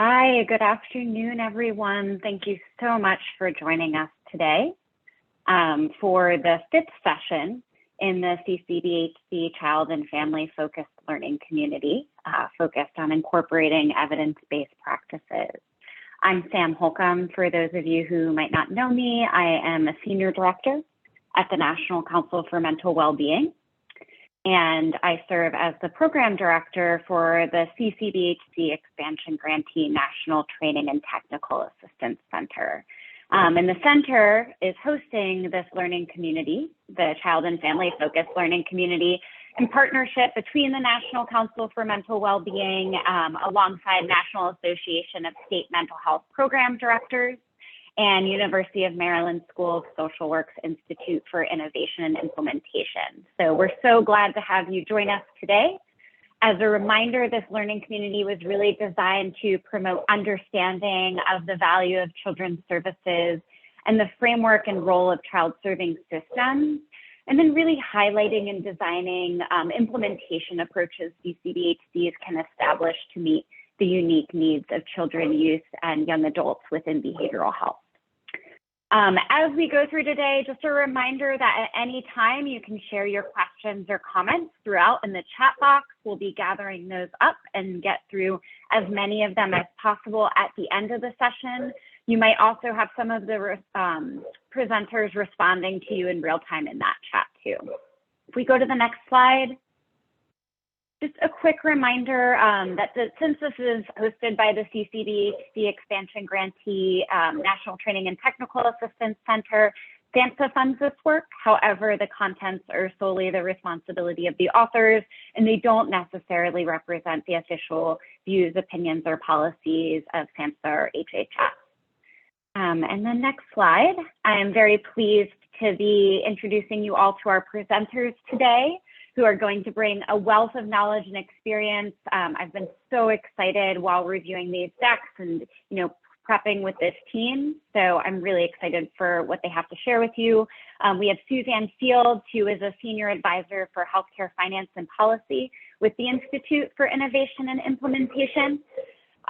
Hi, good afternoon, everyone. Thank you so much for joining us today for the fifth session in the Ccbhc Child and Family Focused Learning Community, focused on incorporating evidence-based practices. I'm Sam Holcomb. For those of you who might not know me, I am a senior director at the National Council for Mental Wellbeing, and I serve as the program director for the Ccbhc Expansion Grantee National Training and Technical Assistance Center. And the center is hosting this learning community, the Child and Family Focused Learning Community, in partnership between the National Council for Mental Wellbeing alongside National Association of State Mental Health Program Directors and University of Maryland School of Social Work's Institute for Innovation and Implementation. So we're so glad to have you join us today. As a reminder, this learning community was really designed to promote understanding of the value of children's services and the framework and role of child-serving systems, and then really highlighting and designing implementation approaches Ccbhcs can establish to meet the unique needs of children, youth, and young adults within behavioral health. As we go through today, just a reminder that at any time you can share your questions or comments throughout in the chat box. We'll be gathering those up and get through as many of them as possible at the end of the session. You might also have some of the presenters responding to you in real time in that chat too. If we go to the next slide. Just a quick reminder that since this is hosted by the Ccbhc Expansion Grantee National Training and Technical Assistance Center, SAMHSA funds this work. However, the contents are solely the responsibility of the authors, and they don't necessarily represent the official views, opinions, or policies of SAMHSA or HHS. And then next slide, I am very pleased to be introducing you all to our presenters today, who are going to bring a wealth of knowledge and experience. I've been so excited while reviewing these decks and prepping with this team. So I'm really excited for what they have to share with you. We have Suzanne Fields, who is a senior advisor for healthcare finance and policy with the Institute for Innovation and Implementation.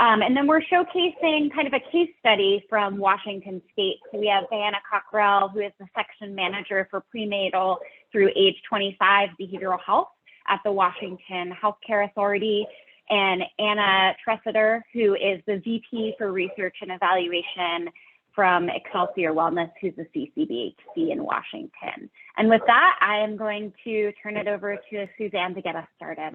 And then we're showcasing kind of a case study from Washington State. So we have Diana Cockrell, who is the section manager for prenatal through age 25 behavioral health at the Washington Healthcare Authority, and Anna Tressiter, who is the VP for research and evaluation from Excelsior Wellness, who's the Ccbhc in Washington. And with that, I am going to turn it over to Suzanne to get us started.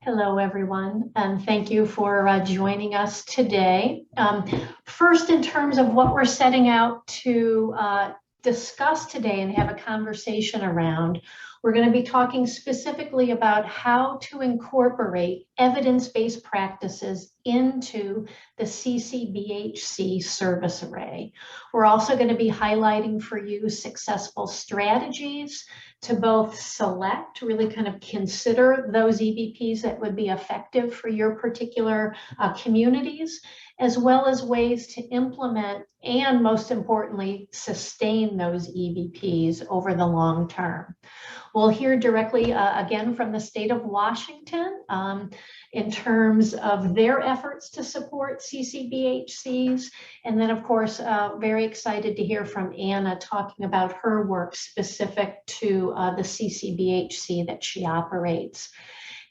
Hello, everyone, and thank you for joining us today. First, in terms of what we're setting out to discuss today and have a conversation around, we're going to be talking specifically about how to incorporate evidence-based practices into the Ccbhc service array. We're also going to be highlighting for you successful strategies to both select, really kind of consider those EBPs that would be effective for your particular communities, as well as ways to implement and, most importantly, sustain those EBPs over the long term. We'll hear directly again from the state of Washington in terms of their efforts to support Ccbhcs. And then, of course, very excited to hear from Anna talking about her work specific to the Ccbhc that she operates.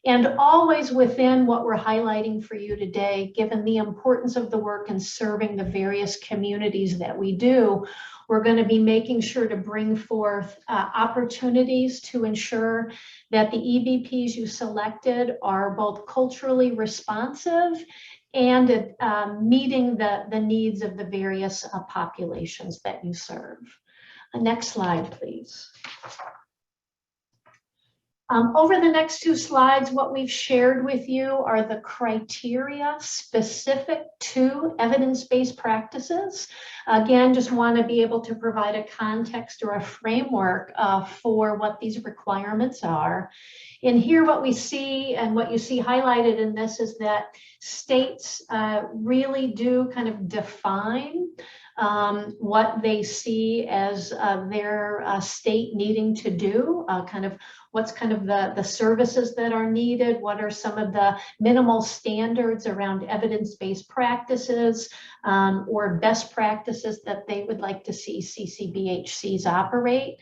And always within what we're highlighting for you today, given the importance of the work and serving the various communities that we do, we're going to be making sure to bring forth opportunities to ensure that the EBPs you selected are both culturally responsive and meeting the needs of the various populations that you serve. Next slide, please. Over the next two slides, what we've shared with you are the criteria specific to evidence-based practices. Again, just want to be able to provide a context or a framework for what these requirements are. And here what we see and what you see highlighted in this is that states really do kind of define what they see as their state needing to do, what's the services that are needed, what are some of the minimal standards around evidence-based practices or best practices that they would like to see CCBHCs operate.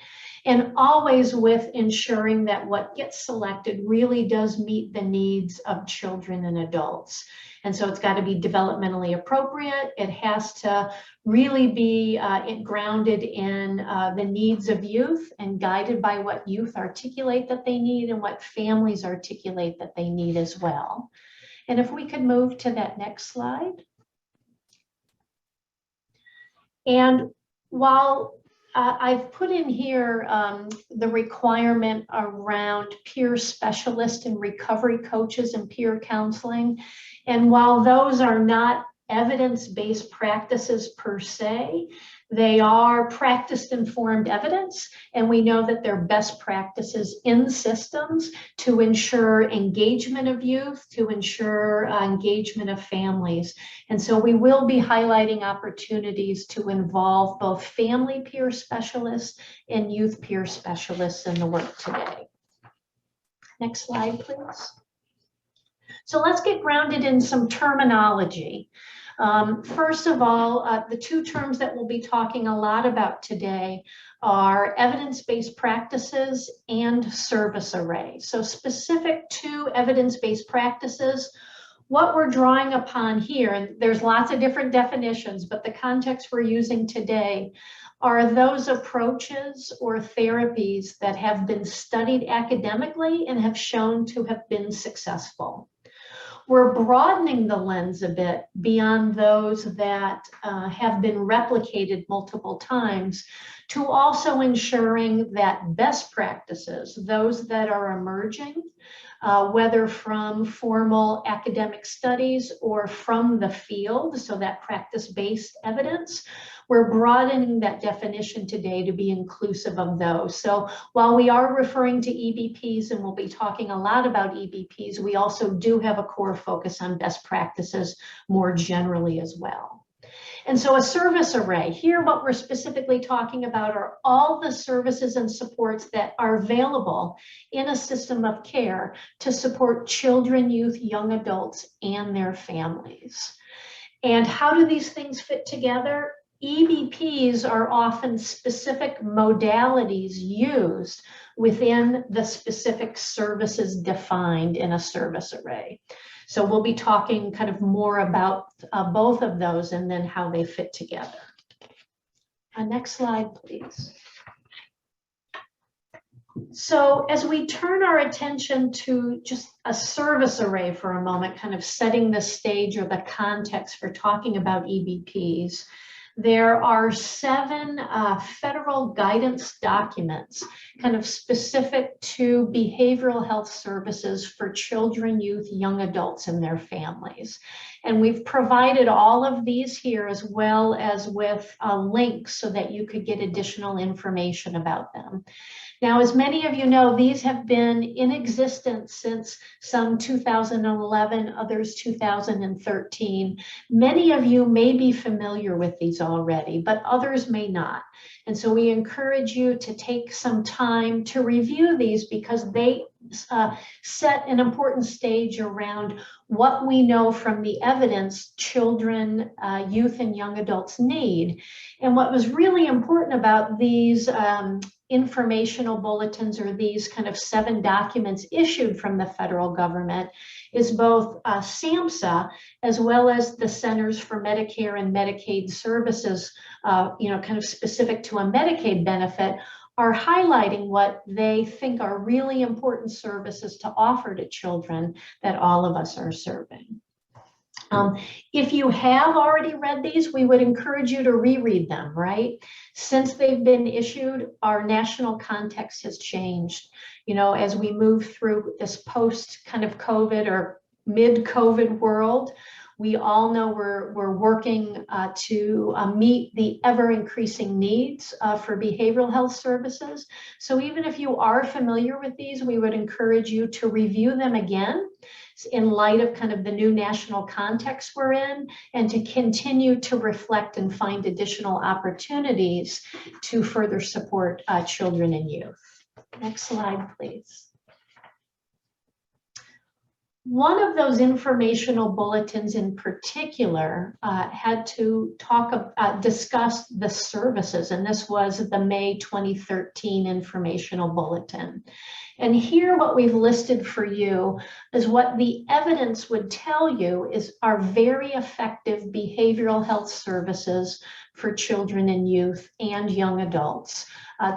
And always with ensuring that what gets selected really does meet the needs of children and adults. And so it's got to be developmentally appropriate. It has to really be grounded in the needs of youth and guided by what youth articulate that they need and what families articulate that they need as well. And if we could move to that next slide. And while I've put in here the requirement around peer specialists and recovery coaches and peer counseling. And while those are not evidence-based practices per se, they are practice-informed evidence, and we know that they're best practices in systems to ensure engagement of youth, to ensure engagement of families. And so we will be highlighting opportunities to involve both family peer specialists and youth peer specialists in the work today. Next slide, please. So let's get grounded in some terminology. First of all, the two terms that we'll be talking a lot about today are evidence-based practices and service array. So specific to evidence-based practices, what we're drawing upon here, and there's lots of different definitions, but the context we're using today are those approaches or therapies that have been studied academically and have shown to have been successful. We're broadening the lens a bit beyond those that have been replicated multiple times to also ensuring that best practices, those that are emerging, whether from formal academic studies or from the field, so that practice-based evidence, we're broadening that definition today to be inclusive of those. So while we are referring to EBPs, and we'll be talking a lot about EBPs, we also do have a core focus on best practices more generally as well. And so a service array, here what we're specifically talking about are all the services and supports that are available in a system of care to support children, youth, young adults, and their families. And how do these things fit together? EBPs are often specific modalities used within the specific services defined in a service array. So we'll be talking kind of more about both of those and then how they fit together. Next slide, please. So as we turn our attention to just a service array for a moment, kind of setting the stage or the context for talking about EBPs, there are 7 federal guidance documents kind of specific to behavioral health services for children, youth, young adults, and their families. And we've provided all of these here as well as with links so that you could get additional information about them. Now, as many of you know, these have been in existence since some 2011, others 2013. Many of you may be familiar with these already, but others may not. And so we encourage you to take some time to review these because they set an important stage around what we know from the evidence children, youth, and young adults need. And what was really important about these informational bulletins, or these kind of 7 documents issued from the federal government, is both SAMHSA as well as the Centers for Medicare and Medicaid Services, kind of specific to a Medicaid benefit, are highlighting what they think are really important services to offer to children that all of us are serving. If you have already read these, we would encourage you to reread them, right? Since they've been issued, our national context has changed. As we move through this post kind of COVID or mid-COVID world, we all know we're working to meet the ever-increasing needs for behavioral health services. So even if you are familiar with these, we would encourage you to review them again in light of kind of the new national context we're in, and to continue to reflect and find additional opportunities to further support children and youth. Next slide, please. One of those informational bulletins in particular had to discuss the services, and this was the May 2013 informational bulletin. And here what we've listed for you is what the evidence would tell you is our very effective behavioral health services for children and youth and young adults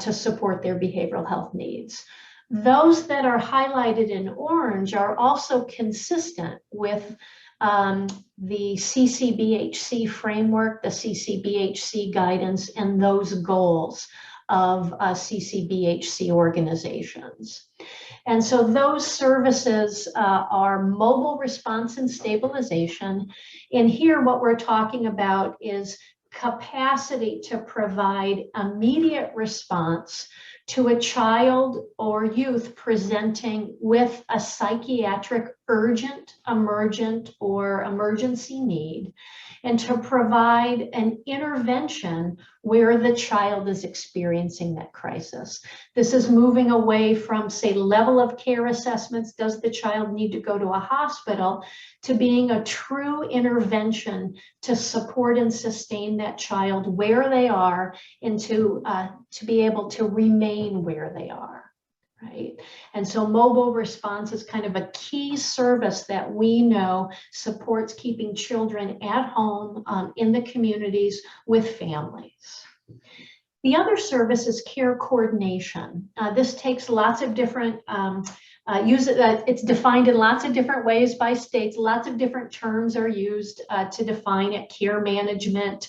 to support their behavioral health needs. Those that are highlighted in orange are also consistent with the Ccbhc framework, the Ccbhc guidance, and those goals of Ccbhc organizations. And so those services are mobile response and stabilization. And here what we're talking about is capacity to provide immediate response to a child or youth presenting with a psychiatric urgent, emergent, or emergency need, and to provide an intervention where the child is experiencing that crisis. This is moving away from, say, level of care assessments, does the child need to go to a hospital, to being a true intervention to support and sustain that child where they are and to be able to remain where they are. Right. And so mobile response is kind of a key service that we know supports keeping children at home in the communities with families. The other service is care coordination. This takes lots of different it's defined in lots of different ways by states. Lots of different terms are used to define it: care management,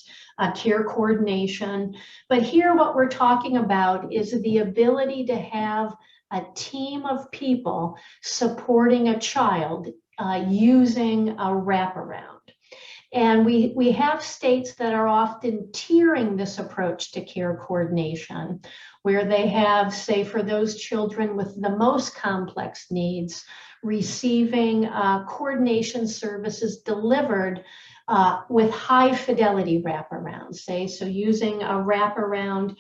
care coordination. But here what we're talking about is the ability to have a team of people supporting a child using a wraparound. And we have states that are often tiering this approach to care coordination, where they have, say, for those children with the most complex needs, receiving coordination services delivered with high fidelity wraparound, say, so using a wraparound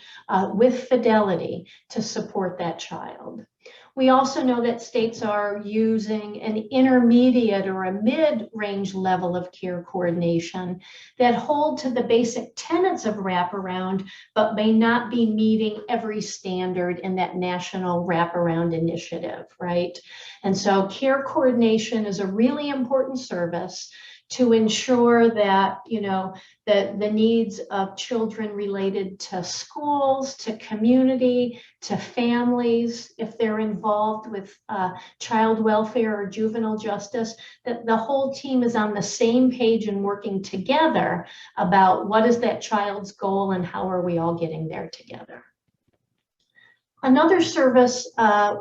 with fidelity to support that child. We also know that states are using an intermediate or a mid-range level of care coordination that hold to the basic tenets of wraparound, but may not be meeting every standard in that national wraparound initiative, right? And so care coordination is a really important service to ensure that, you know, the needs of children related to schools, to community, to families, if they're involved with child welfare or juvenile justice, that the whole team is on the same page and working together about what is that child's goal and how are we all getting there together. Another service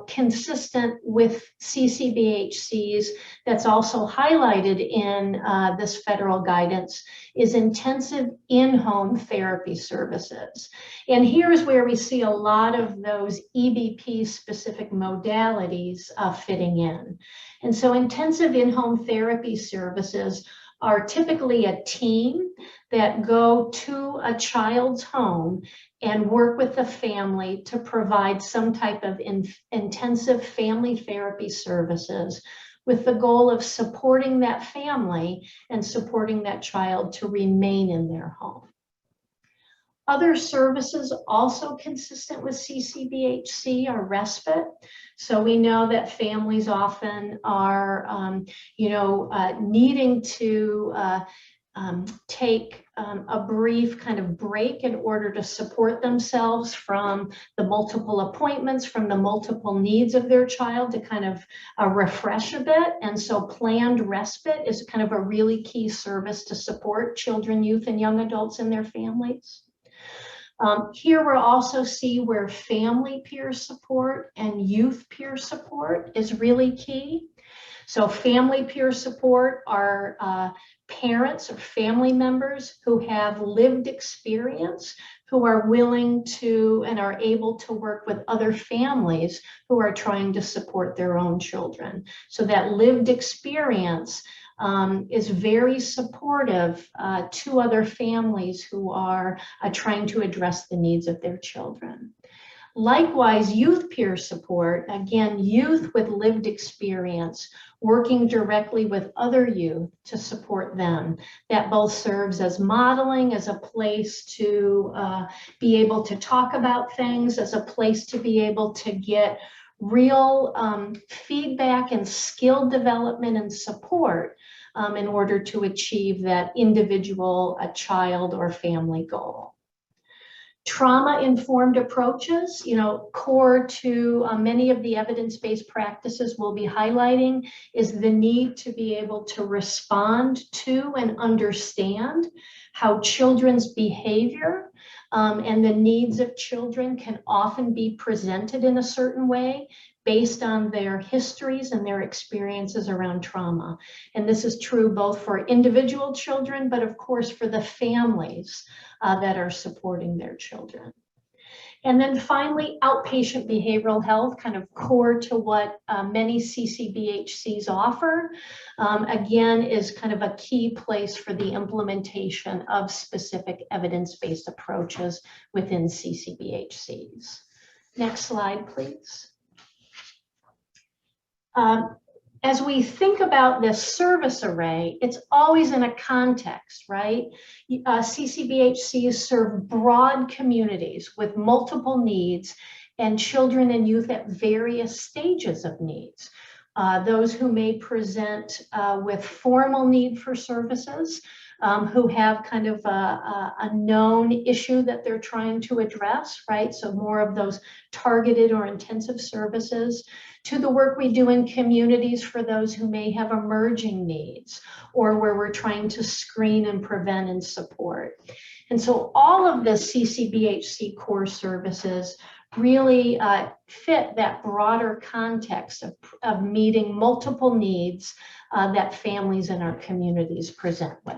consistent with Ccbhc's that's also highlighted in this federal guidance is intensive in-home therapy services. And here's where we see a lot of those EBP specific modalities fitting in. And so intensive in-home therapy services are typically a team that go to a child's home and work with the family to provide some type of intensive family therapy services with the goal of supporting that family and supporting that child to remain in their home. Other services also consistent with Ccbhc are respite. So we know that families often are, needing to take a brief kind of break in order to support themselves from the multiple appointments, from the multiple needs of their child, to kind of refresh a bit. And so planned respite is kind of a really key service to support children, youth, and young adults and their families. Here we'll also see where family peer support and youth peer support is really key. So family peer support are parents or family members who have lived experience who are willing to and are able to work with other families who are trying to support their own children. So that lived experience is very supportive to other families who are trying to address the needs of their children. Likewise, youth peer support, again, youth with lived experience, working directly with other youth to support them. That both serves as modeling, as a place to be able to talk about things, as a place to be able to get real feedback and skill development and support in order to achieve that individual child or family goal. Trauma-informed approaches, core to many of the evidence-based practices we'll be highlighting is the need to be able to respond to and understand how children's behavior and the needs of children can often be presented in a certain way based on their histories and their experiences around trauma. And this is true both for individual children, but of course for the families that are supporting their children. And then finally, outpatient behavioral health, kind of core to what many Ccbhcs offer, again, is kind of a key place for the implementation of specific evidence-based approaches within Ccbhcs. Next slide, please. As we think about this service array, it's always in a context, right? Ccbhcs serve broad communities with multiple needs and children and youth at various stages of needs. Those who may present with formal need for services, who have kind of a known issue that they're trying to address, right? So more of those targeted or intensive services, to the work we do in communities for those who may have emerging needs or where we're trying to screen and prevent and support. And so all of the Ccbhc core services really fit that broader context of meeting multiple needs that families in our communities present with.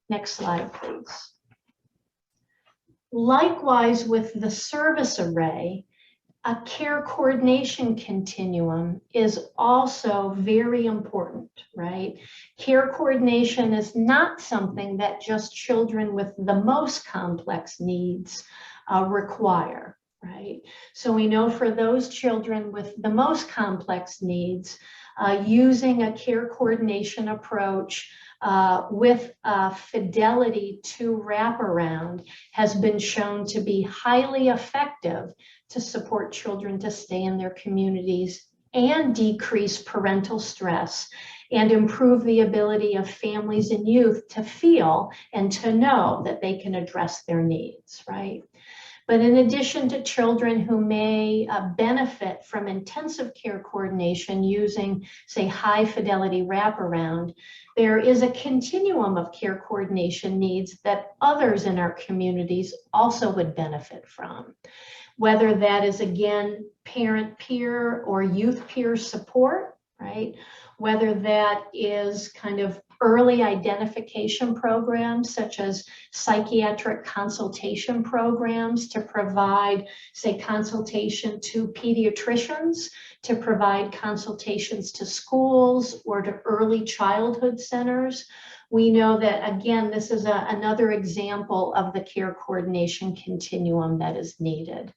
Next slide, please. Likewise, with the service array, a care coordination continuum is also very important, right? Care coordination is not something that just children with the most complex needs require, right? So we know for those children with the most complex needs, using a care coordination approach with fidelity to wraparound has been shown to be highly effective to support children to stay in their communities and decrease parental stress and improve the ability of families and youth to feel and to know that they can address their needs, right? But in addition to children who may benefit from intensive care coordination using, say, high fidelity wraparound, there is a continuum of care coordination needs that others in our communities also would benefit from. Whether that is, again, parent peer or youth peer support, right? Whether that is kind of early identification programs such as psychiatric consultation programs to provide, say, consultation to pediatricians, to provide consultations to schools or to early childhood centers. We know that, again, this is another example of the care coordination continuum that is needed.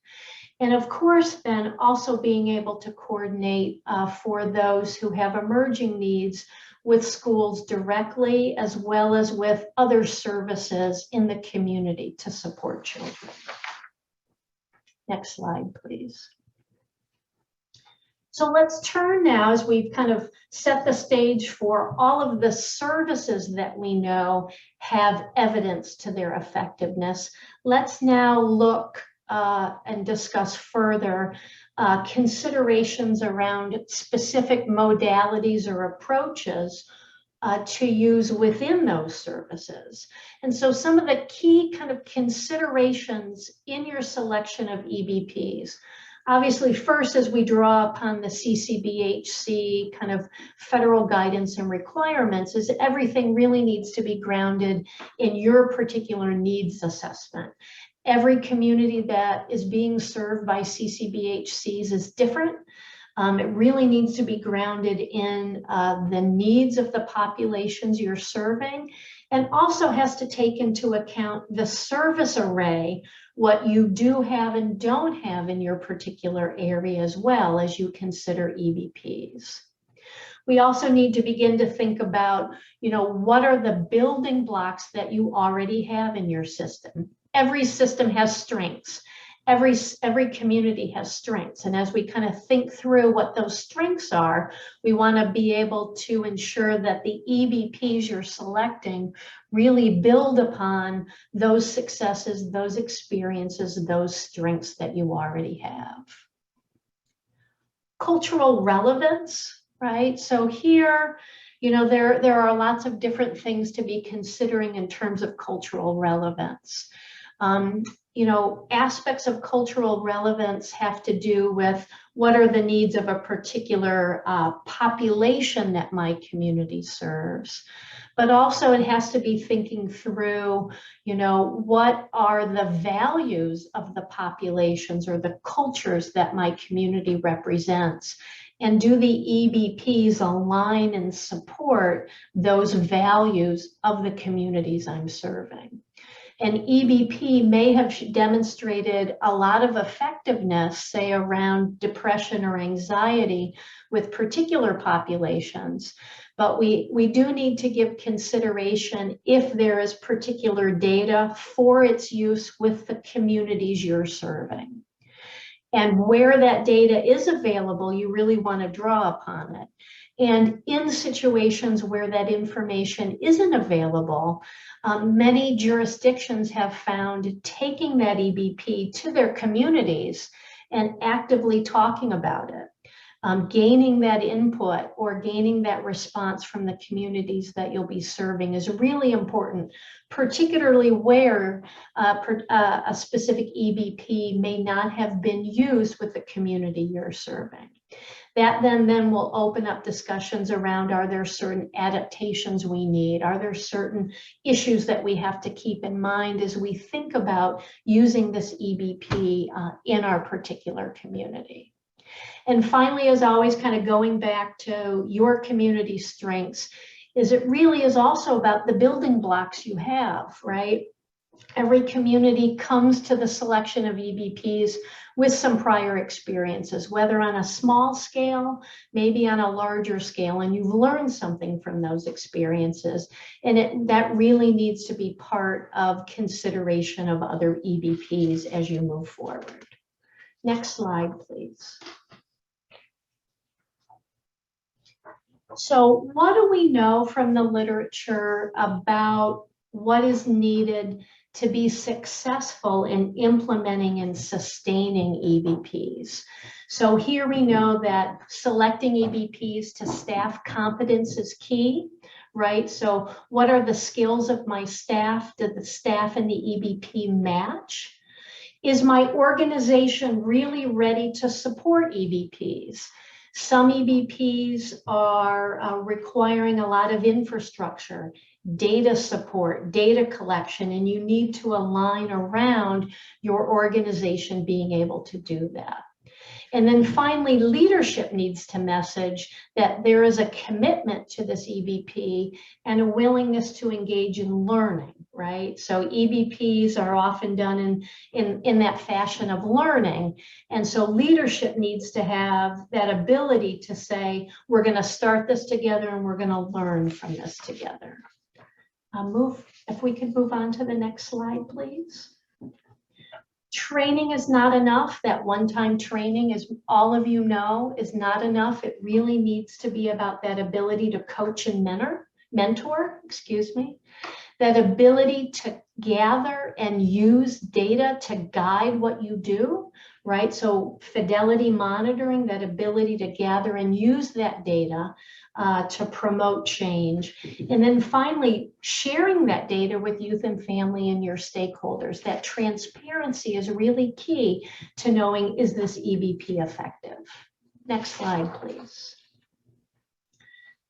And of course, then also being able to coordinate for those who have emerging needs with schools directly, as well as with other services in the community to support children. Next slide, please. So let's turn now, as we've kind of set the stage for all of the services that we know have evidence to their effectiveness. Let's now look and discuss further considerations around specific modalities or approaches to use within those services. And so some of the key kind of considerations in your selection of EBPs. Obviously, first, as we draw upon the Ccbhc kind of federal guidance and requirements, is everything really needs to be grounded in your particular needs assessment. Every community that is being served by CCBHCs is different. It really needs to be grounded in the needs of the populations you're serving, and also has to take into account the service array, what you do have and don't have in your particular area, as well as you consider EBPs. We also need to begin to think about, what are the building blocks that you already have in your system? Every system has strengths. Every community has strengths. And as we kind of think through what those strengths are, we want to be able to ensure that the EBPs you're selecting really build upon those successes, those experiences, those strengths that you already have. Cultural relevance, right? So here, there are lots of different things to be considering in terms of cultural relevance. Aspects of cultural relevance have to do with what are the needs of a particular population that my community serves. But also it has to be thinking through, what are the values of the populations or the cultures that my community represents? And do the EBPs align and support those values of the communities I'm serving? An EBP may have demonstrated a lot of effectiveness, say around depression or anxiety with particular populations, but we do need to give consideration if there is particular data for its use with the communities you're serving. And where that data is available, you really want to draw upon it. And in situations where that information isn't available, many jurisdictions have found taking that EBP to their communities and actively talking about it, gaining that input or gaining that response from the communities that you'll be serving is really important, particularly where a specific EBP may not have been used with the community you're serving. That then will open up discussions around, are there certain adaptations we need? Are there certain issues that we have to keep in mind as we think about using this EBP in our particular community? And finally, as always, kind of going back to your community strengths, it really is also about the building blocks you have, right? Every community comes to the selection of EBPs with some prior experiences, whether on a small scale, maybe on a larger scale, and you've learned something from those experiences. And that really needs to be part of consideration of other EBPs as you move forward. Next slide, please. So what do we know from the literature about what is needed to be successful in implementing and sustaining EBPs? So here we know that selecting EBPs to staff competence is key, right? So what are the skills of my staff? Did the staff and the EBP match? Is my organization really ready to support EBPs? Some EBPs are requiring a lot of infrastructure, data support, data collection, and you need to align around your organization being able to do that. And then finally, leadership needs to message that there is a commitment to this EBP and a willingness to engage in learning, right? So EBPs are often done in that fashion of learning. And so leadership needs to have that ability to say, we're going to start this together and we're going to learn from this together. If we could move on to the next slide, please. Training is not enough. That one-time training, as all of you know, is not enough. It really needs to be about that ability to coach and mentor, that ability to gather and use data to guide what you do, right? So fidelity monitoring, that ability to gather and use that data to promote change. And then finally, sharing that data with youth and family and your stakeholders. That transparency is really key to knowing, is this EBP effective? Next slide, please.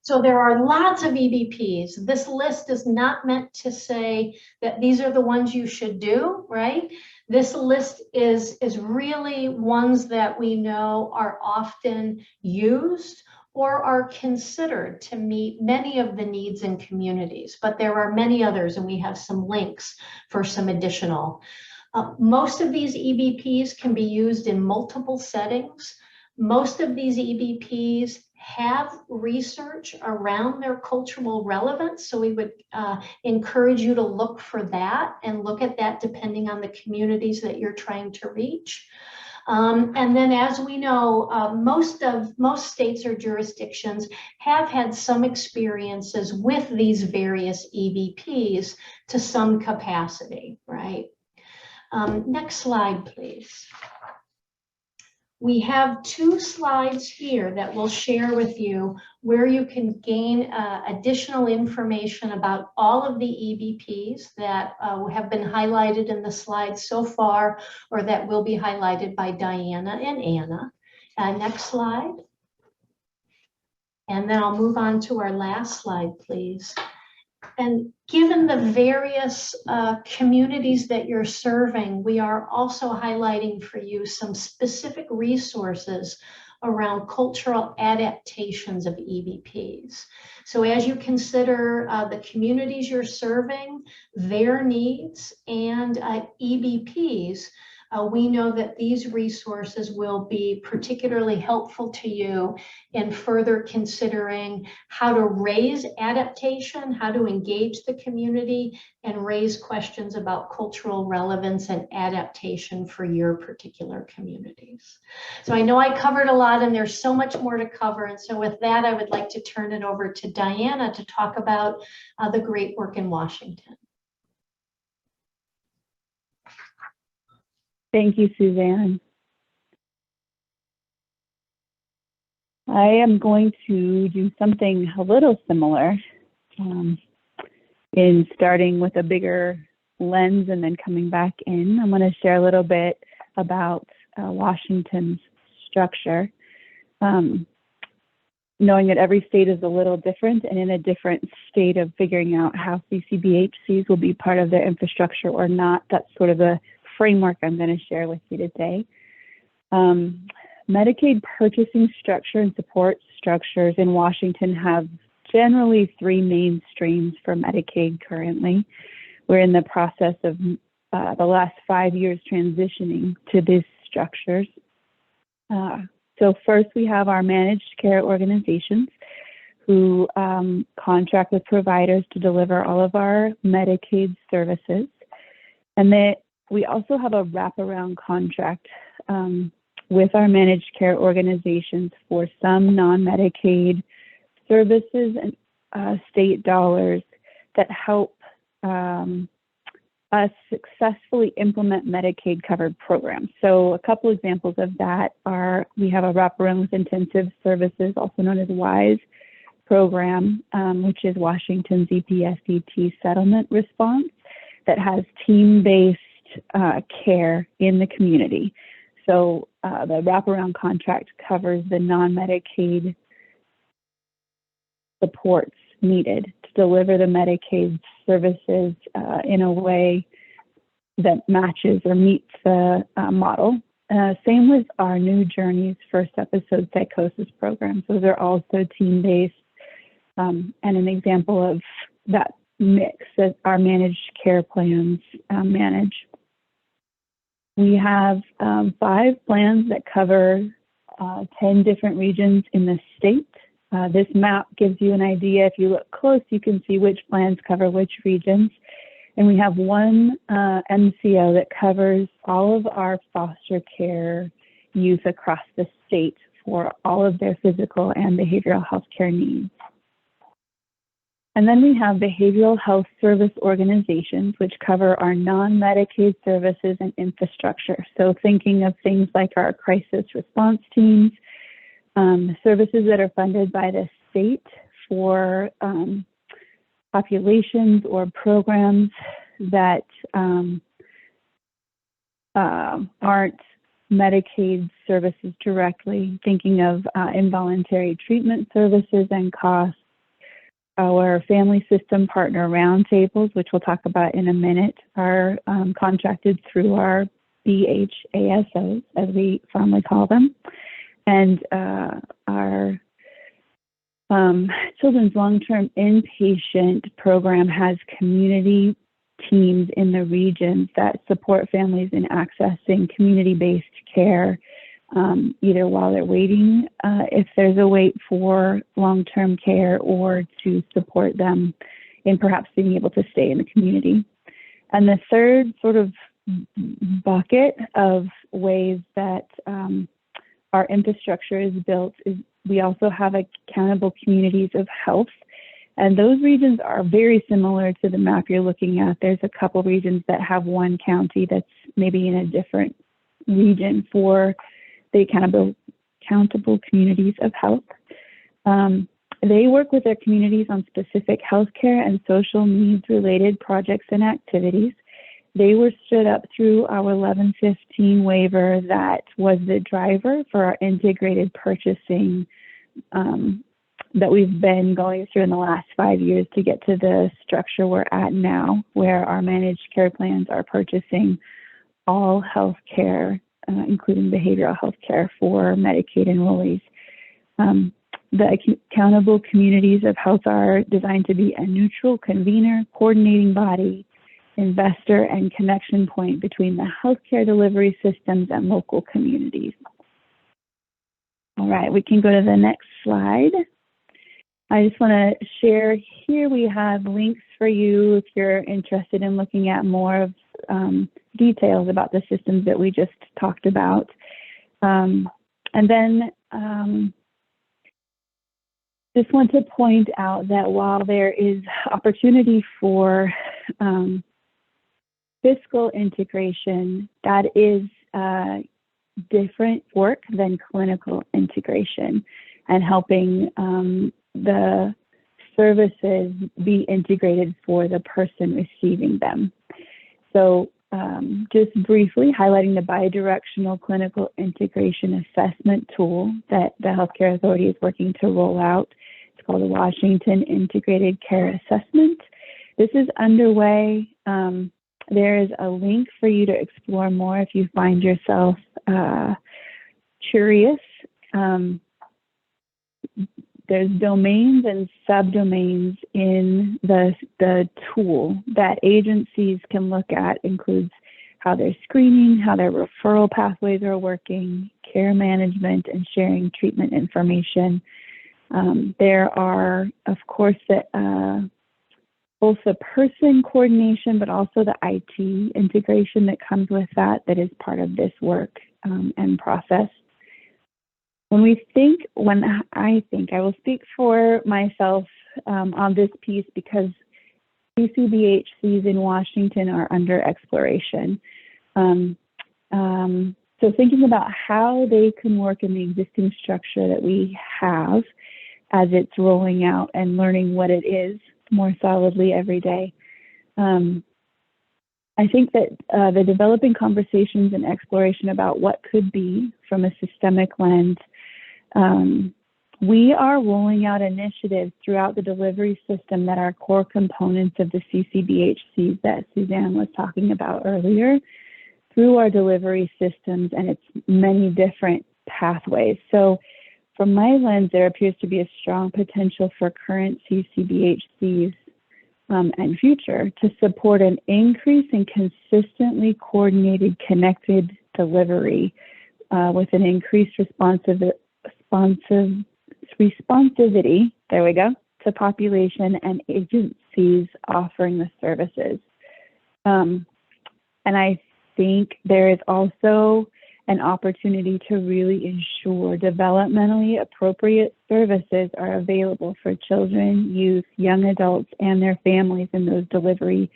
So there are lots of EBPs. This list is not meant to say that these are the ones you should do, right? This list is really ones that we know are often used or are considered to meet many of the needs in communities, but there are many others, and we have some links for some additional. Most of these EBPs can be used in multiple settings. Most of these EBPs have research around their cultural relevance, so we would encourage you to look for that and look at that depending on the communities that you're trying to reach. And then, as we know, most states or jurisdictions have had some experiences with these various EBPs to some capacity, right? Next slide, please. We have 2 slides here that we'll share with you where you can gain additional information about all of the EBPs that have been highlighted in the slides so far, or that will be highlighted by Diana and Anna. Next slide. And then I'll move on to our last slide, please. And given the various communities that you're serving, we are also highlighting for you some specific resources around cultural adaptations of EBPs. So as you consider the communities you're serving, their needs, and EBPs, we know that these resources will be particularly helpful to you in further considering how to raise adaptation, how to engage the community, and raise questions about cultural relevance and adaptation for your particular communities. So I know I covered a lot, and there's so much more to cover. And so with that, I would like to turn it over to Diana to talk about the great work in Washington. Thank you, Suzanne. I am going to do something a little similar in starting with a bigger lens and then coming back in. I'm going to share a little bit about Washington's structure, knowing that every state is a little different and in a different state of figuring out how Ccbhcs will be part of their infrastructure or not. That's sort of the framework I'm going to share with you today. Medicaid purchasing structure and support structures in Washington have generally 3 main streams for Medicaid currently. We're in the process of the last 5 years transitioning to these structures. So first we have our managed care organizations who contract with providers to deliver all of our Medicaid services. And then we also have a wraparound contract with our managed care organizations for some non-Medicaid services and state dollars that help us successfully implement Medicaid covered programs. So a couple examples of that are, we have a wraparound with intensive services, also known as WISE program, which is Washington's EPSDT settlement response, that has team-based care in the community. So the wraparound contract covers the non-Medicaid supports needed to deliver the Medicaid services in a way that matches or meets the model. Same with our New Journeys First Episode Psychosis programs. Those are also team-based, and an example of that mix that our managed care plans manage. We have 5 plans that cover 10 different regions in the state. This map gives you an idea. If you look close, you can see which plans cover which regions. And we have 1 MCO that covers all of our foster care youth across the state for all of their physical and behavioral health care needs. And then we have behavioral health service organizations, which cover our non-Medicaid services and infrastructure. So thinking of things like our crisis response teams, services that are funded by the state for populations or programs that aren't Medicaid services directly, thinking of involuntary treatment services and costs, Our family system partner roundtables, which we'll talk about in a minute, are contracted through our BHASOs, as we formally call them. And our children's long-term inpatient program has community teams in the regions that support families in accessing community-based care, either while they're waiting, if there's a wait for long-term care, or to support them in perhaps being able to stay in the community. And the third sort of bucket of ways that our infrastructure is built is we also have accountable communities of health. And those regions are very similar to the map you're looking at. There's a couple regions that have one county that's maybe in a different region for the accountable communities of health. They work with their communities on specific healthcare and social needs related projects and activities. They were stood up through our 1115 waiver that was the driver for our integrated purchasing that we've been going through in the last 5 years to get to the structure we're at now, where our managed care plans are purchasing all health care, including behavioral health care for Medicaid enrollees. The accountable communities of health are designed to be a neutral convener, coordinating body, investor, and connection point between the healthcare delivery systems and local communities. All right, we can go to the next slide. I just want to share here, we have links for you if you're interested in looking at more of details about the systems that we just talked about. And then just want to point out that while there is opportunity for fiscal integration, that is different work than clinical integration and helping the services be integrated for the person receiving them. So just briefly highlighting the bi-directional clinical integration assessment tool that the Healthcare Authority is working to roll out. It's called the Washington Integrated Care Assessment. This is underway. There is a link for you to explore more if you find yourself curious. There's domains and subdomains in the tool that agencies can look at. Includes how they're screening, how their referral pathways are working, care management, and sharing treatment information. There are, of course, both the person coordination, but also the IT integration that comes with that is part of this work and process. When I think, I will speak for myself on this piece because Ccbhcs in Washington are under exploration. So thinking about how they can work in the existing structure that we have as it's rolling out and learning what it is more solidly every day. I think that the developing conversations and exploration about what could be from a systemic lens, we are rolling out initiatives throughout the delivery system that are core components of the Ccbhcs that Suzanne was talking about earlier through our delivery systems and its many different pathways. So from my lens, there appears to be a strong potential for current Ccbhcs and future to support an increase in consistently coordinated, connected delivery with an increased responsivity, there we go, to population and agencies offering the services. And I think there is also an opportunity to really ensure developmentally appropriate services are available for children, youth, young adults, and their families in those delivery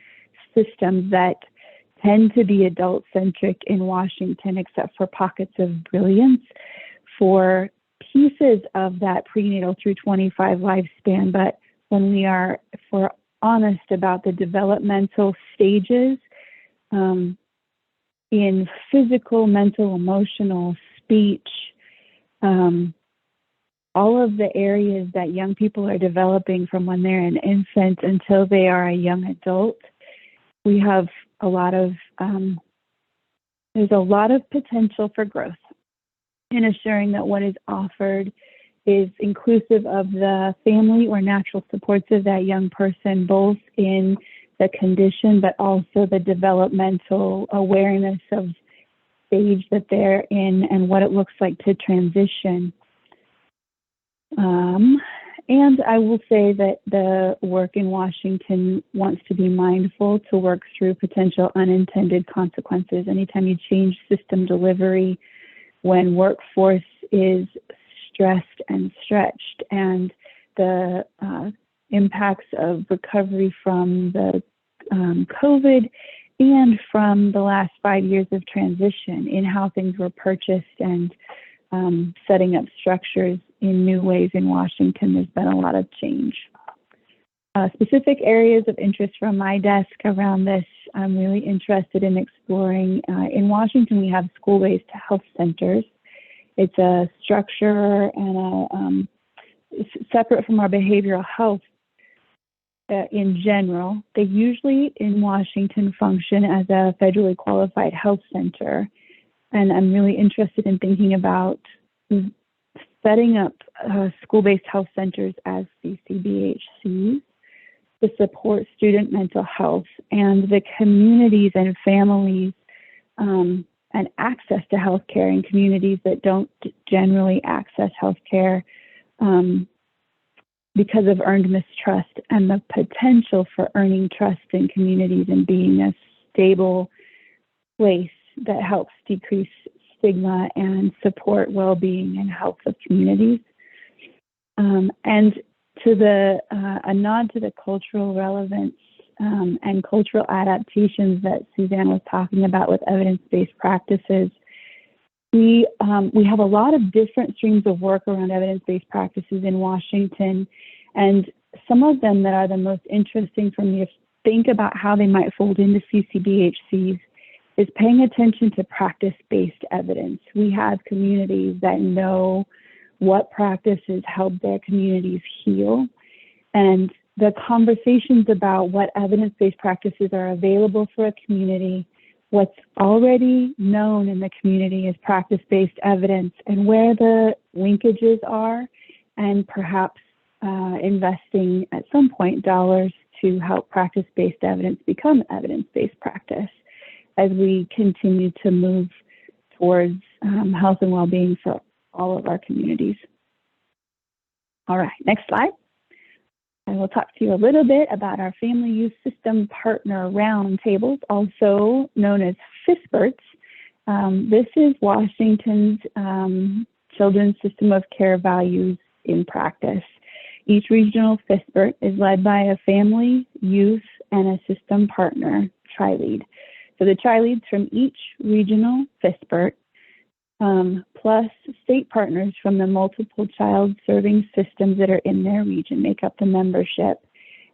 systems that tend to be adult-centric in Washington, except for pockets of brilliance for pieces of that prenatal through 25 lifespan. But when if we're honest about the developmental stages, in physical, mental, emotional, speech, all of the areas that young people are developing from when they're an infant until they are a young adult. We have a lot of, there's a lot of potential for growth in assuring that what is offered is inclusive of the family or natural supports of that young person, both in the condition, but also the developmental awareness of stage that they're in and what it looks like to transition. And I will say that the work in Washington wants to be mindful to work through potential unintended consequences. Anytime you change system delivery, when workforce is stressed and stretched, and the impacts of recovery from the COVID and from the last 5 years of transition in how things were purchased and setting up structures in new ways in Washington, there's been a lot of change. Specific areas of interest from my desk around this, I'm really interested in exploring. In Washington, we have school-based health centers. It's a structure and separate from our behavioral health in general. They usually in Washington function as a federally qualified health center. And I'm really interested in thinking about setting up school-based health centers as Ccbhc to support student mental health and the communities and families and access to healthcare in communities that don't generally access healthcare because of earned mistrust and the potential for earning trust in communities and being a stable place that helps decrease stigma and support well-being and health of communities. And to the a nod to the cultural relevance and cultural adaptations that Suzanne was talking about with evidence-based practices, we have a lot of different streams of work around evidence-based practices in Washington, and some of them that are the most interesting for me to think about how they might fold into Ccbhcs is paying attention to practice-based evidence. We have communities that know what practices help their communities heal, and the conversations about what evidence-based practices are available for a community, what's already known in the community as practice-based evidence, and where the linkages are, and perhaps investing at some point dollars to help practice-based evidence become evidence-based practice as we continue to move towards health and well-being for all of our communities. All right, next slide. I will talk to you a little bit about our Family Youth System Partner Roundtables, also known as FSPRTs. This is Washington's Children's System of Care Values in Practice. Each regional FSPRT is led by a family, youth, and a system partner, tri-lead. So the tri-leads from each regional FSPRT, plus state partners from the multiple child serving systems that are in their region make up the membership.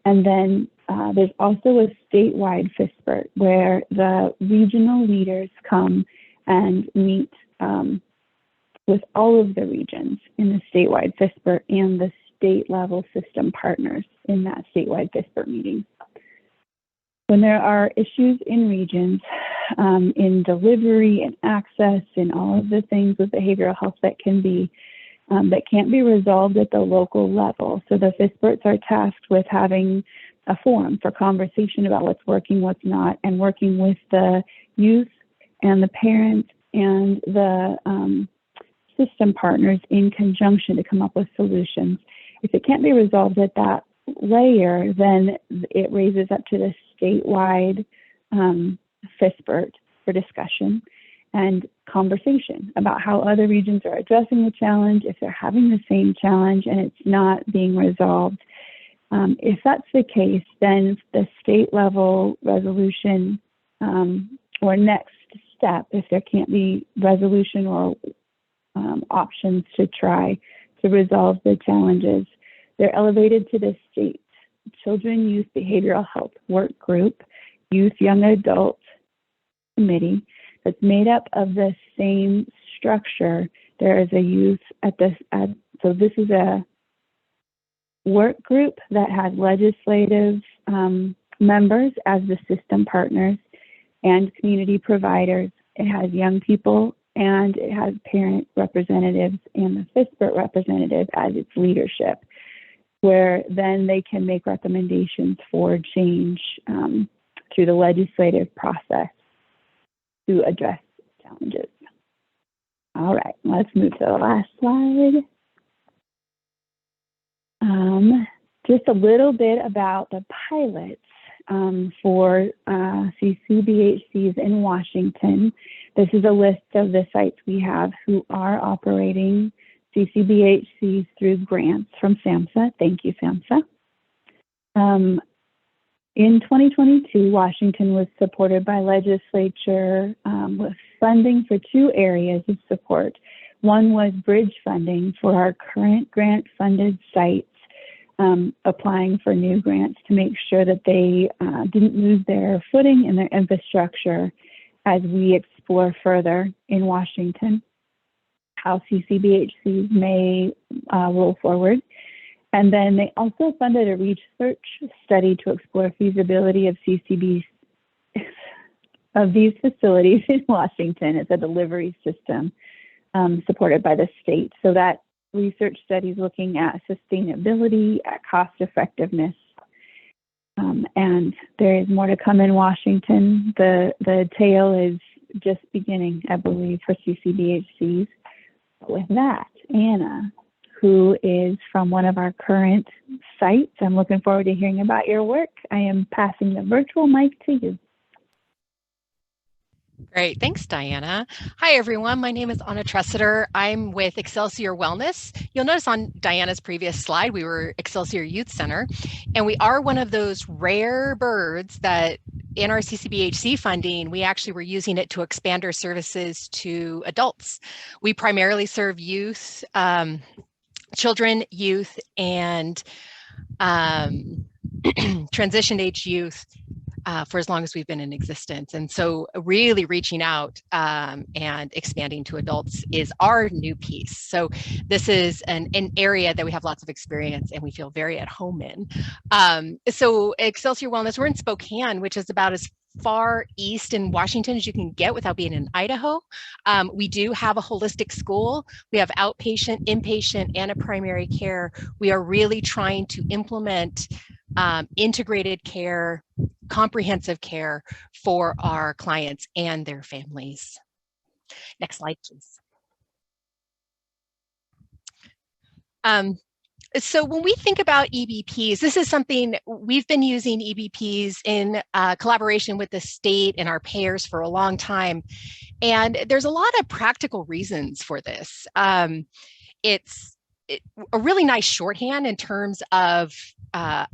And then there's also a statewide FSPRT where the regional leaders come and meet with all of the regions in the statewide FSPRT and the state level system partners in that statewide FSPRT meeting. When there are issues in regions, in delivery and access and all of the things with behavioral health that can be that can't be resolved at the local level. So the FSPRTs are tasked with having a forum for conversation about what's working, what's not, and working with the youth and the parents and the system partners in conjunction to come up with solutions. If it can't be resolved at that layer, then it raises up to the statewide FSPRT for discussion and conversation about how other regions are addressing the challenge, if they're having the same challenge and it's not being resolved. If that's the case, then the state level resolution or next step, if there can't be resolution or options to try to resolve the challenges, they're elevated to the state Children Youth Behavioral Health Work Group, Youth Young Adult Committee that's made up of the same structure. There is a youth at So this is a work group that has legislative members as the system partners and community providers. It has young people, and it has parent representatives and the FISPERT representative as its leadership, where then they can make recommendations for change through the legislative process to address challenges. All right, let's move to the last slide. Just a little bit about the pilots for Ccbhcs in Washington. This is a list of the sites we have who are operating Ccbhcs through grants from SAMHSA. Thank you, SAMHSA. In 2022, Washington was supported by legislature with funding for 2 areas of support. One was bridge funding for our current grant-funded sites, applying for new grants to make sure that they didn't lose their footing and their infrastructure as we explore further in Washington how Ccbhcs may roll forward. And then they also funded a research study to explore feasibility of CCBs of these facilities in Washington as a delivery system supported by the state. So that research study is looking at sustainability, at cost effectiveness, and there is more to come in Washington. The tale is just beginning, I believe, for Ccbhcs. But with that, Anna, who is from one of our current sites, I'm looking forward to hearing about your work. I am passing the virtual mic to you. Great, thanks, Diana. Hi, everyone. My name is Anna Tressiter. I'm with Excelsior Wellness. You'll notice on Diana's previous slide, we were Excelsior Youth Center, and we are one of those rare birds that in our Ccbhc funding, we actually were using it to expand our services to adults. We primarily serve youth, children, youth, and transition age youth for as long as we've been in existence. And so really reaching out and expanding to adults is our new piece. So this is an area that we have lots of experience and we feel very at home in. So Excelsior Wellness, we're in Spokane, which is about as far east in Washington as you can get without being in Idaho. We do have a holistic school. We have outpatient, inpatient, and a primary care. We are really trying to implement integrated care, comprehensive care for our clients and their families. Next slide, please. So when we think about EBPs, this is something we've been using EBPs in collaboration with the state and our payers for a long time. And there's a lot of practical reasons for this. It's a really nice shorthand in terms of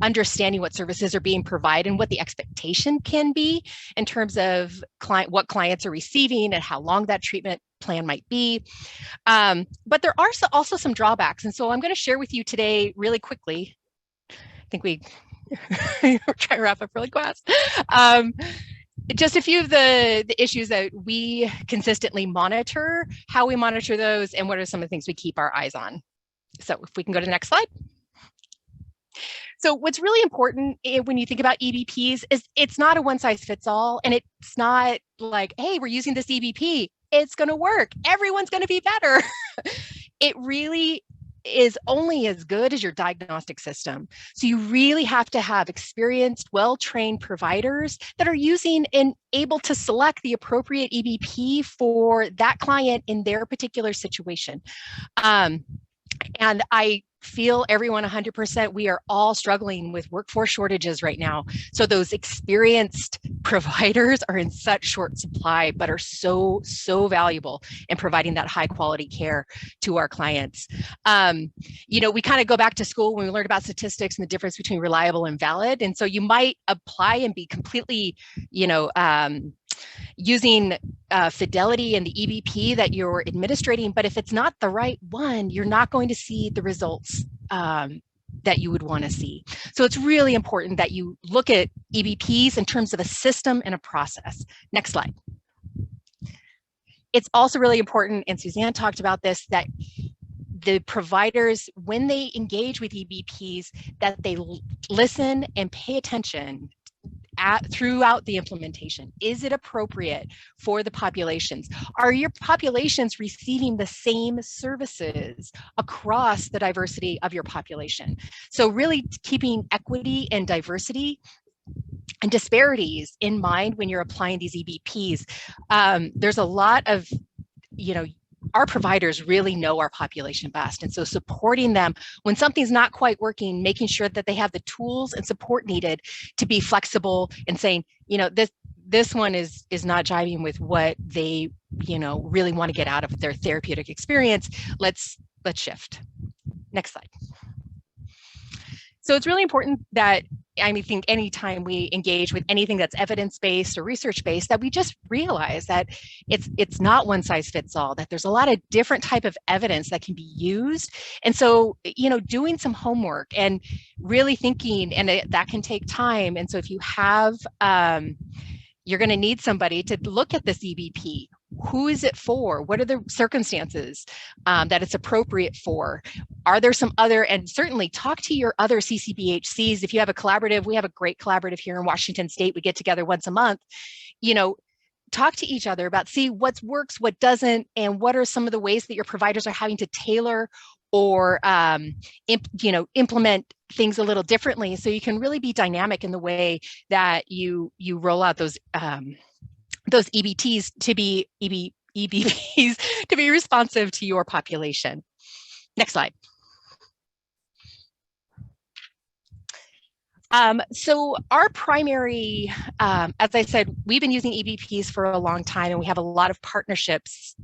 understanding what services are being provided and what the expectation can be in terms of what clients are receiving and how long that treatment plan might be. But there are also some drawbacks. And so I'm going to share with you today really quickly. I think we're trying to wrap up really fast. Just a few of the issues that we consistently monitor, how we monitor those, and what are some of the things we keep our eyes on. So if we can go to the next slide. So what's really important when you think about EBPs is it's not a one size fits all, and it's not like, hey, we're using this EBP, it's going to work, everyone's going to be better. It really is only as good as your diagnostic system. So you really have to have experienced, well-trained providers that are using and able to select the appropriate EBP for that client in their particular situation. And I feel everyone 100%, we are all struggling with workforce shortages right now. So those experienced providers are in such short supply, but are so valuable in providing that high quality care to our clients. You know, we kind of go back to school when we learned about statistics and the difference between reliable and valid. And so you might apply and be completely, you know, using fidelity in the EBP that you're administrating, but if it's not the right one, you're not going to see the results that you would want to see. So it's really important that you look at EBPs in terms of a system and a process. Next slide. It's also really important, and Suzanne talked about this, that the providers, when they engage with EBPs, that they listen and pay attention throughout the implementation. Is it appropriate for the populations? Are your populations receiving the same services across the diversity of your population? So really keeping equity and diversity and disparities in mind when you're applying these EBPs. There's a lot of, our providers really know our population best. And so supporting them when something's not quite working, making sure that they have the tools and support needed to be flexible and saying, this one is not jiving with what they, really want to get out of their therapeutic experience. Let's shift. Next slide. So it's really important that, I think anytime we engage with anything that's evidence-based or research-based, that we just realize that it's not one size fits all, that there's a lot of different type of evidence that can be used. And so, doing some homework and really thinking, and that can take time. And so if you have, you're going to need somebody to look at this EBP. Who is it for? What are the circumstances that it's appropriate for? Are there some other, and certainly talk to your other Ccbhcs. If you have a collaborative, we have a great collaborative here in Washington State. We get together once a month, talk to each other about, see what works, what doesn't, and what are some of the ways that your providers are having to tailor or, implement things a little differently. So you can really be dynamic in the way that you roll out those EBPs to be EBPs to be responsive to your population. Next slide. So our primary, as I said, we've been using EBPs for a long time, and we have a lot of partnerships.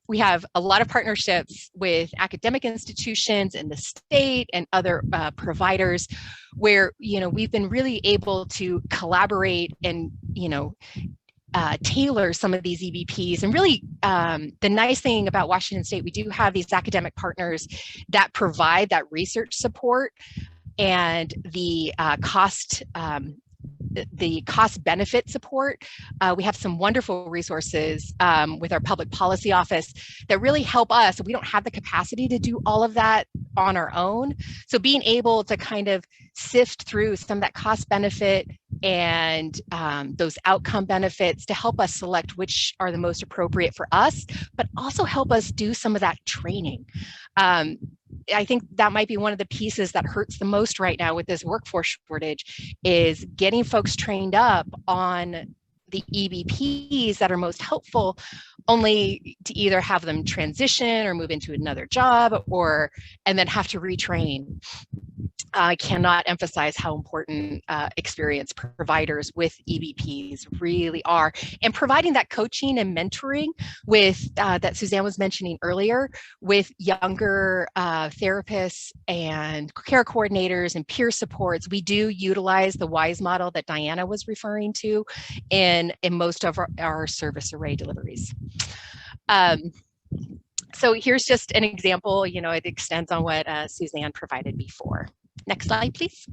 We have a lot of partnerships with academic institutions in the state and other providers where, we've been really able to collaborate and, tailor some of these EBPs. And really, the nice thing about Washington State, we do have these academic partners that provide that research support and the cost benefit support. We have some wonderful resources with our public policy office that really help us. We don't have the capacity to do all of that on our own. So being able to kind of sift through some of that cost benefit and those outcome benefits to help us select which are the most appropriate for us, but also help us do some of that training. I think that might be one of the pieces that hurts the most right now with this workforce shortage, is getting folks trained up on the EBPs that are most helpful, only to either have them transition or move into another job and then have to retrain. I cannot emphasize how important experienced providers with EBPs really are, and providing that coaching and mentoring with that Suzanne was mentioning earlier, with younger therapists and care coordinators and peer supports. We do utilize the WISE model that Diana was referring to in most of our service array deliveries. So here's just an example, it extends on what Suzanne provided before. Next slide, please.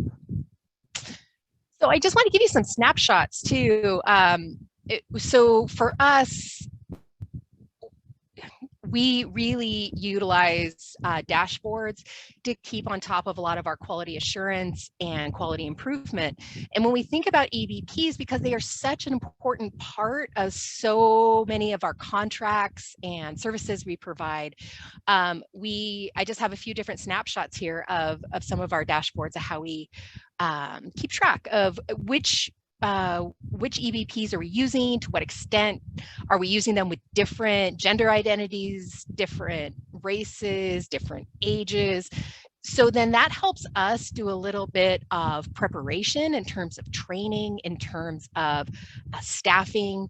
So I just want to give you some snapshots too. So for us, we really utilize dashboards to keep on top of a lot of our quality assurance and quality improvement. And when we think about EBPs, because they are such an important part of so many of our contracts and services we provide, I just have a few different snapshots here of some of our dashboards of how we keep track of which EBPs are we using, to what extent are we using them with different gender identities, different races, different ages. So then that helps us do a little bit of preparation in terms of training, in terms of staffing.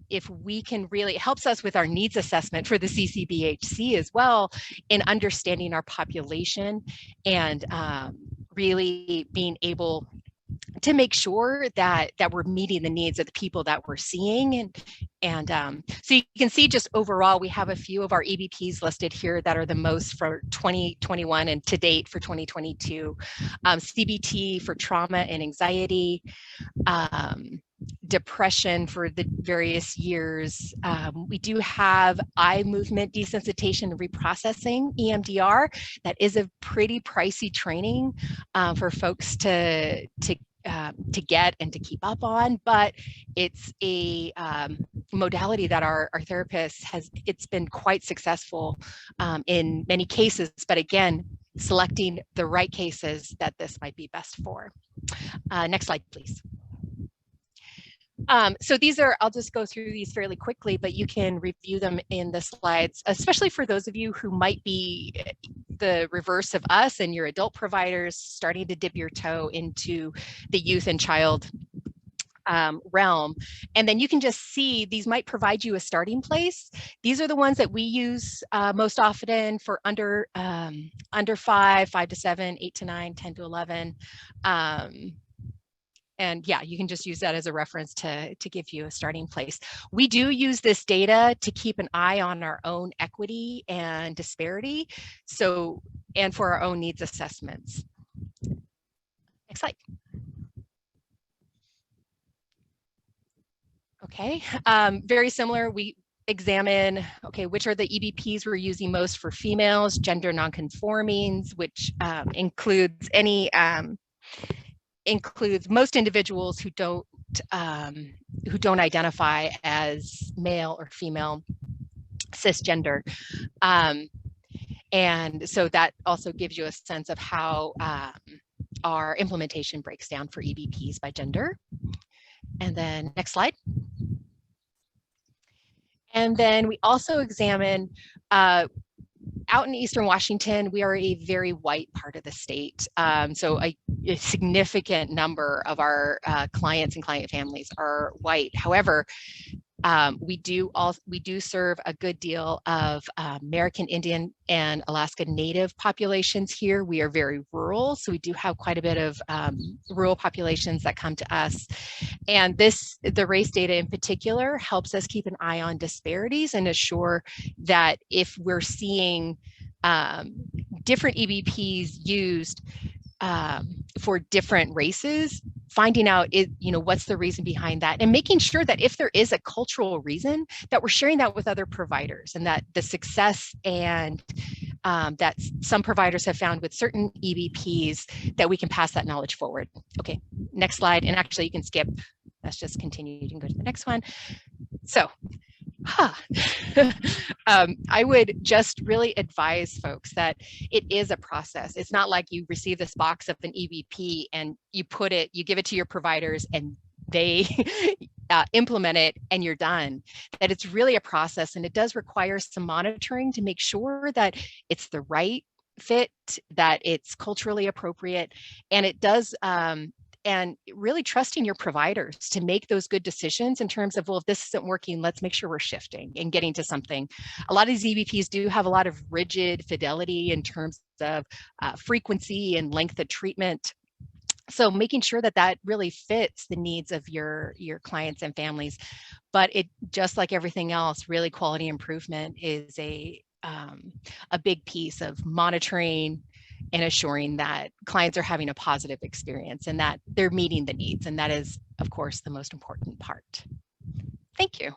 If we can really, it helps us with our needs assessment for the Ccbhc as well, in understanding our population and really being able to make sure that we're meeting the needs of the people that we're seeing. And so you can see just overall, we have a few of our EBPs listed here that are the most for 2021 and to date for 2022. CBT for trauma and anxiety, depression for the various years. We do have eye movement desensitization and reprocessing, EMDR. That is a pretty pricey training for folks to get and to keep up on, but it's a modality that our therapist it's been quite successful in many cases, but again, selecting the right cases that this might be best for. Next slide, please. So these are, I'll just go through these fairly quickly, but you can review them in the slides, especially for those of you who might be the reverse of us and your adult providers starting to dip your toe into the youth and child realm. And then you can just see these might provide you a starting place. These are the ones that we use most often for under 5 to 7, 8 to 9, 10 to 11. And yeah, you can just use that as a reference to give you a starting place. We do use this data to keep an eye on our own equity and disparity, and for our own needs assessments. Next slide. Okay, very similar. We examine, okay, which are the EBPs we're using most for females, gender nonconformings, which includes most individuals who don't identify as male or female, cisgender. And so that also gives you a sense of how our implementation breaks down for EBPs by gender. And then next slide. And then we also examine, out in Eastern Washington, we are a very white part of the state. So a significant number of our clients and client families are white. However, we do serve a good deal of American Indian and Alaska Native populations here. We are very rural, so we do have quite a bit of rural populations that come to us. And the race data in particular helps us keep an eye on disparities and assure that if we're seeing different EBPs used for different races, finding out what's the reason behind that, and making sure that if there is a cultural reason, that we're sharing that with other providers, and that the success and that some providers have found with certain EBPs, that we can pass that knowledge forward. Okay, next slide. And actually you can skip, let's just continue. You can go to the next one. So I would just really advise folks that it is a process. It's not like you receive this box of an EBP and you give it to your providers and they implement it and you're done. That it's really a process, and it does require some monitoring to make sure that it's the right fit, that it's culturally appropriate, and it does and really trusting your providers to make those good decisions in terms of, well, if this isn't working, let's make sure we're shifting and getting to something. A lot of these EBPs do have a lot of rigid fidelity in terms of frequency and length of treatment. So making sure that that really fits the needs of your clients and families. But it, just like everything else, really quality improvement is a big piece of monitoring and assuring that clients are having a positive experience and that they're meeting the needs. And that is, of course, the most important part. Thank you.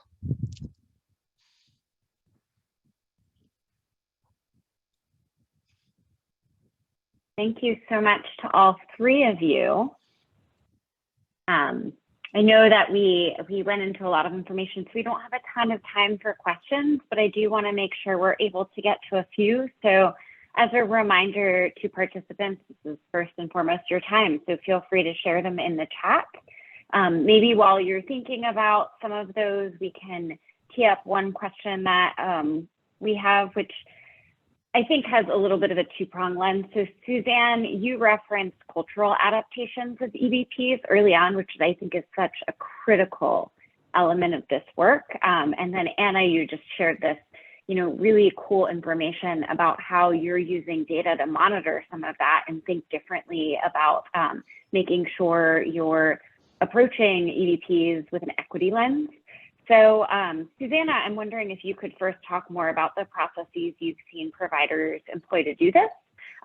Thank you so much to all three of you. I know that we went into a lot of information, so we don't have a ton of time for questions, but I do want to make sure we're able to get to a few. So as a reminder to participants, this is first and foremost your time, so feel free to share them in the chat. Maybe while you're thinking about some of those, we can tee up one question that we have, which I think has a little bit of a two-pronged lens. So Suzanne, you referenced cultural adaptations of EBPs early on, which I think is such a critical element of this work. And then Anna, you just shared this, really cool information about how you're using data to monitor some of that and think differently about making sure you're approaching EBPs with an equity lens. So Susanna, I'm wondering if you could first talk more about the processes you've seen providers employ to do this,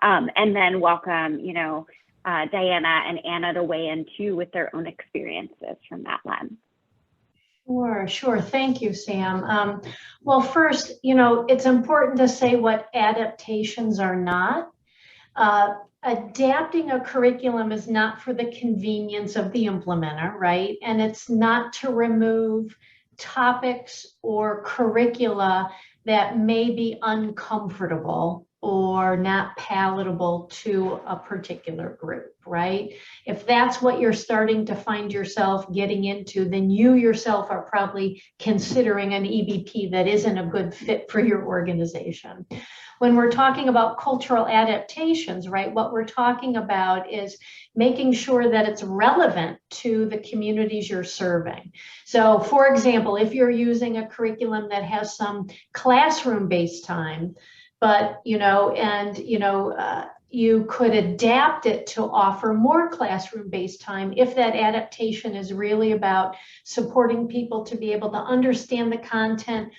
and then welcome, Diana and Anna to weigh in too with their own experiences from that lens. Sure. Thank you, Sam. Well, first, you know, it's important to say what adaptations are not. Adapting a curriculum is not for the convenience of the implementer, right? And it's not to remove topics or curricula that may be uncomfortable or not palatable to a particular group, right? If that's what you're starting to find yourself getting into, then you yourself are probably considering an EBP that isn't a good fit for your organization. When we're talking about cultural adaptations, right, what we're talking about is making sure that it's relevant to the communities you're serving. So, for example, if you're using a curriculum that has some classroom-based time, but, you could adapt it to offer more classroom-based time if that adaptation is really about supporting people to be able to understand the content,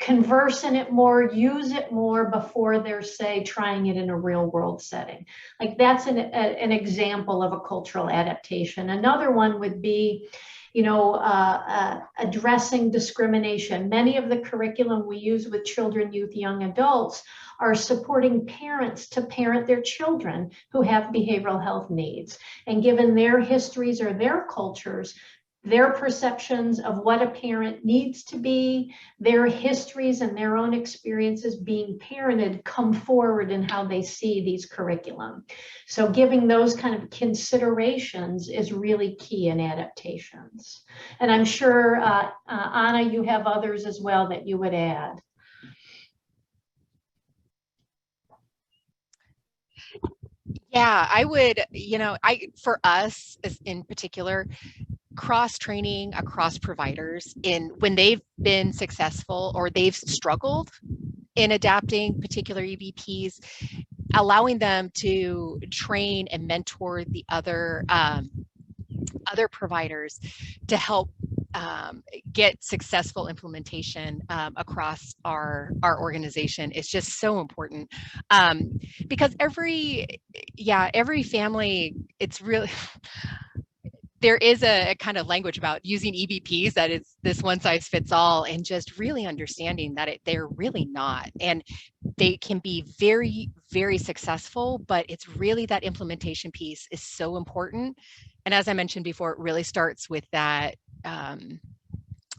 converse in it more, use it more before they're, say, trying it in a real world setting. Like that's an example of a cultural adaptation. Another one would be, addressing discrimination. Many of the curriculum we use with children, youth, young adults are supporting parents to parent their children who have behavioral health needs. And given their histories or their cultures, their perceptions of what a parent needs to be, their histories and their own experiences being parented come forward in how they see these curriculum. So giving those kind of considerations is really key in adaptations. And I'm sure, Anna, you have others as well that you would add. Yeah, I would, for us in particular, cross-training across providers in when they've been successful or they've struggled in adapting particular EBPs, allowing them to train and mentor the other providers to help get successful implementation across our organization is just so important, because every family, it's really there is a kind of language about using EBPs that is this one size fits all, and just really understanding that they're really not, and they can be very, very successful, but it's really that implementation piece is so important. And as I mentioned before, it really starts with that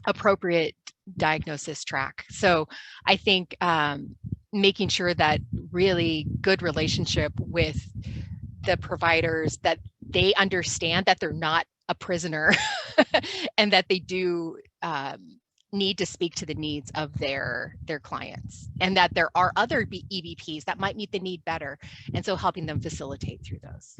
appropriate diagnosis track. So I think making sure that really good relationship with the providers, that they understand that they're not a prisoner and that they do need to speak to the needs of their clients, and that there are other EBPs that might meet the need better, and so helping them facilitate through those.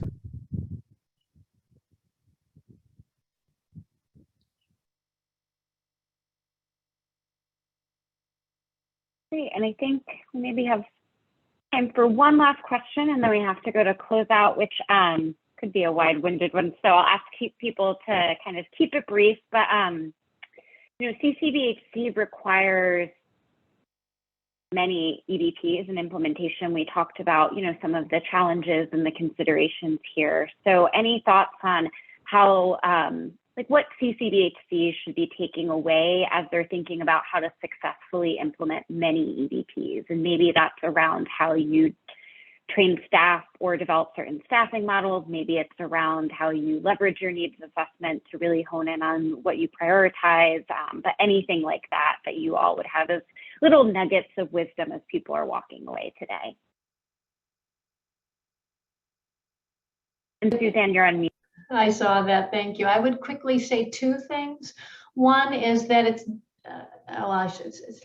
Great, and I think we maybe have time for one last question, and then we have to go to closeout, which could be a wide-winded one. So I'll ask people to kind of keep it brief, but Ccbhc requires many EBPs and implementation. We talked about, some of the challenges and the considerations here. So any thoughts on how, what Ccbhc should be taking away as they're thinking about how to successfully implement many EBPs? And maybe that's around how you train staff or develop certain staffing models. Maybe it's around how you leverage your needs assessment to really hone in on what you prioritize, but anything like that you all would have as little nuggets of wisdom as people are walking away today. And Suzanne, you're on mute. I saw that, thank you. I would quickly say two things. One is that it's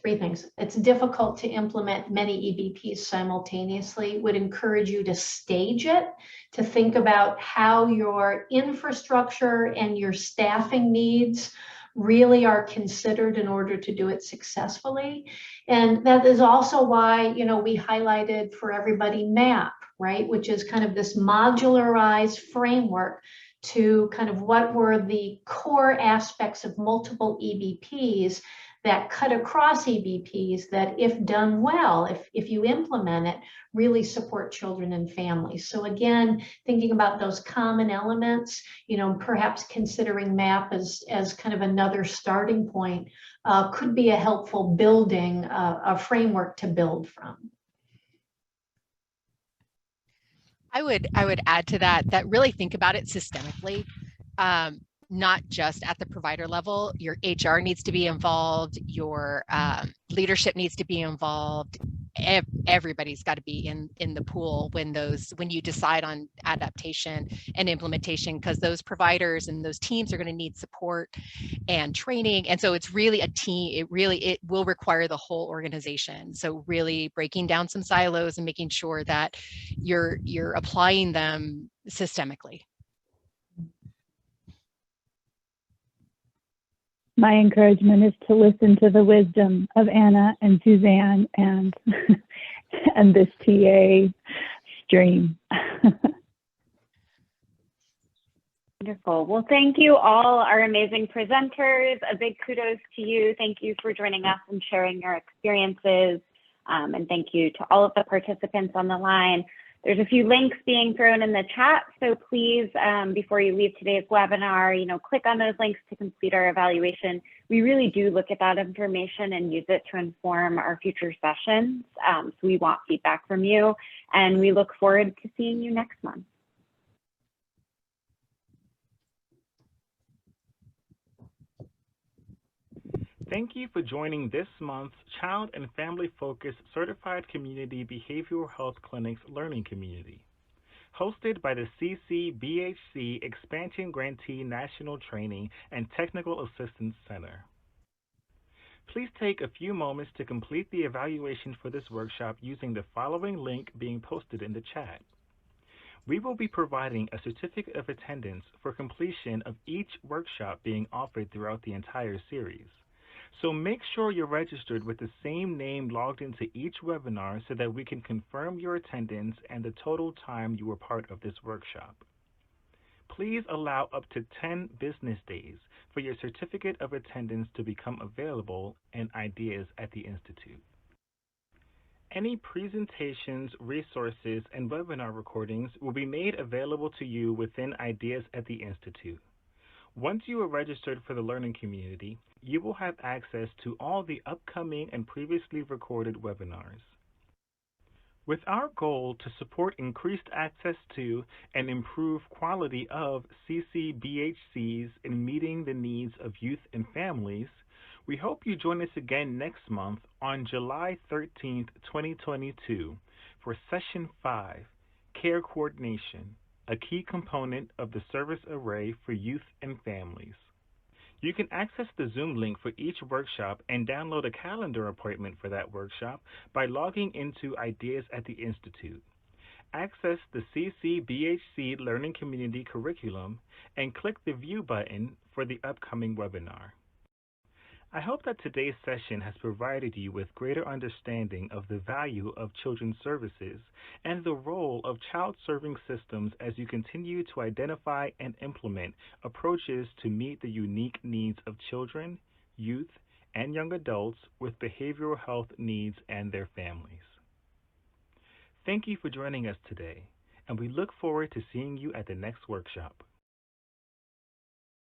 three things. It's difficult to implement many EBPs simultaneously. Would encourage you to stage it, to think about how your infrastructure and your staffing needs really are considered in order to do it successfully. And that is also why, we highlighted for everybody MAP, right? Which is kind of this modularized framework to kind of what were the core aspects of multiple EBPs that cut across EBPs that, if done well, if you implement it, really support children and families. So again, thinking about those common elements, perhaps considering MAP as kind of another starting point could be a helpful building, a framework to build from. I would add to that really think about it systemically, not just at the provider level. Your HR needs to be involved, your leadership needs to be involved. Everybody's got to be in the pool when you decide on adaptation and implementation, because those providers and those teams are going to need support and training. And so it's really a team. It will require the whole organization. So really breaking down some silos and making sure that you're applying them systemically. My encouragement is to listen to the wisdom of Anna and Suzanne and and this TA stream. Wonderful. Well, thank you all, our amazing presenters. A big kudos to you. Thank you for joining us and sharing your experiences. And thank you to all of the participants on the line. There's a few links being thrown in the chat, so please, before you leave today's webinar, click on those links to complete our evaluation. We really do look at that information and use it to inform our future sessions. So we want feedback from you, and we look forward to seeing you next month. Thank you for joining this month's Child and Family Focused Certified Community Behavioral Health Clinics Learning Community, hosted by the Ccbhc Expansion Grantee National Training and Technical Assistance Center. Please take a few moments to complete the evaluation for this workshop using the following link being posted in the chat. We will be providing a certificate of attendance for completion of each workshop being offered throughout the entire series. So make sure you're registered with the same name logged into each webinar so that we can confirm your attendance and the total time you were part of this workshop. Please allow up to 10 business days for your certificate of attendance to become available and ideas at the Institute. Any presentations, resources, and webinar recordings will be made available to you within Ideas at the Institute. Once you are registered for the learning community, you will have access to all the upcoming and previously recorded webinars. With our goal to support increased access to and improve quality of Ccbhcs in meeting the needs of youth and families, we hope you join us again next month on July 13th, 2022 for Session 5, Care Coordination, a key component of the service array for youth and families. You can access the Zoom link for each workshop and download a calendar appointment for that workshop by logging into Ideas at the Institute. Access the Ccbhc Learning Community curriculum and click the View button for the upcoming webinar. I hope that today's session has provided you with greater understanding of the value of children's services and the role of child-serving systems as you continue to identify and implement approaches to meet the unique needs of children, youth, and young adults with behavioral health needs and their families. Thank you for joining us today, and we look forward to seeing you at the next workshop.